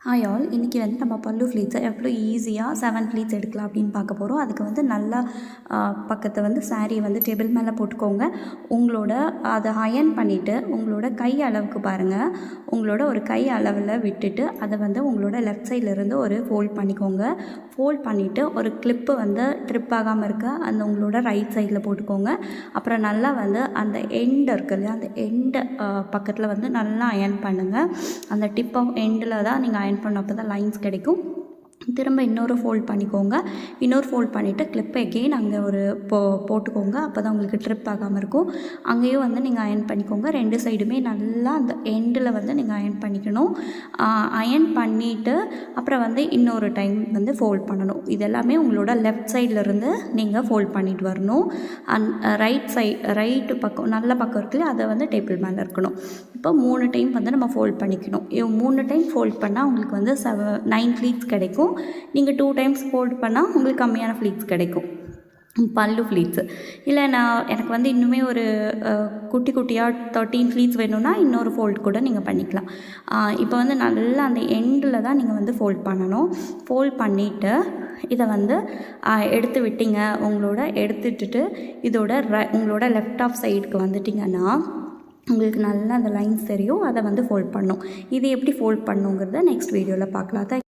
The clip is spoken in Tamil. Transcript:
ஹாய் ஆல், இன்றைக்கி வந்து நம்ம பல்லு ஃப்ளீட்ஸை எவ்வளோ ஈஸியாக 7 ஃப்ளீட்ஸ் எடுக்கலாம் அப்படின்னு பார்க்க போகிறோம். அதுக்கு வந்து நல்லா பக்கத்தை வந்து சாரியை வந்து டேபிள் மேலே போட்டுக்கோங்க. உங்களோட அதை அயர்ன் பண்ணிவிட்டு உங்களோட கை அளவுக்கு பாருங்கள், உங்களோட ஒரு கை அளவில் விட்டுட்டு அதை வந்து உங்களோட லெஃப்ட் சைட்லேருந்து ஒரு ஃபோல்ட் பண்ணிக்கோங்க. ஃபோல்ட் பண்ணிவிட்டு ஒரு கிளிப்பு வந்து ட்ரிப் ஆகாமல் இருக்க அந்த உங்களோட ரைட் சைடில் போட்டுக்கோங்க. அப்புறம் நல்லா வந்து அந்த எண்டு இருக்குது இல்லையா, அந்த எண்டு பக்கத்தில் வந்து நல்லா அயர்ன் பண்ணுங்கள். அந்த டிப் ஆஃப் எண்டில் தான் நீங்கள் அயர்ன் பண்ண, அப்போ தான் லைன்ஸ் கிடைக்கும். திரும்ப இன்னொரு ஃபோல்ட் பண்ணிக்கோங்க. இன்னொரு ஃபோல்ட் பண்ணிவிட்டு கிளிப்பை எகெயின் அங்கே ஒரு போட்டுக்கோங்க. அப்போ தான் உங்களுக்கு ட்ரிப் ஆகாமல் இருக்கும். அங்கேயும் வந்து நீங்கள் அயர்ன் பண்ணிக்கோங்க. 2 சைடுமே நல்லா அந்த எண்டில் வந்து நீங்கள் அயர்ன் பண்ணிக்கணும். அயர்ன் பண்ணிவிட்டு அப்புறம் வந்து இன்னொரு டைம் வந்து ஃபோல்ட் பண்ணணும். இது எல்லாமே உங்களோட லெஃப்ட் சைட்லேருந்து நீங்கள் ஃபோல்ட் பண்ணிட்டு வரணும். ரைட்டு பக்கம் நல்ல பக்கம் இருக்குல்ல, அதை வந்து டேபிள் மேலே இருக்கணும். இப்போ 3 டைம் வந்து நம்ம ஃபோல்ட் பண்ணிக்கணும். 3 டைம் ஃபோல்ட் பண்ணால் உங்களுக்கு வந்து 9 ஃப்ளீட்ஸ் கிடைக்கும். நீங்கள் 2 டைம்ஸ் ஃபோல்ட் பண்ணால் உங்களுக்கு கம்மியான ஃப்ளீட்ஸ் கிடைக்கும், பல்லு ஃப்ளீட்ஸு. இல்லை எனக்கு வந்து இன்னுமே ஒரு குட்டி குட்டியாக 13 ஃப்ளீட்ஸ் வேணும்னா இன்னொரு ஃபோல்ட் கூட நீங்கள் பண்ணிக்கலாம். இப்போ வந்து நல்லா அந்த எண்டில் தான் நீங்கள் வந்து ஃபோல்ட் பண்ணணும். ஃபோல்ட் பண்ணிவிட்டு இதை வந்து எடுத்து விட்டீங்க, எடுத்துட்டு இதோட உங்களோட லெஃப்ட் ஆஃப் சைடுக்கு வந்துட்டிங்கன்னா உங்களுக்கு நல்லா அந்த லைன்ஸ் தெரியும். அதை வந்து ஃபோல்ட் பண்ணணும். இது எப்படி ஃபோல்ட் பண்ணுங்கிறத நெக்ஸ்ட் வீடியோவில் பார்க்கலாம்.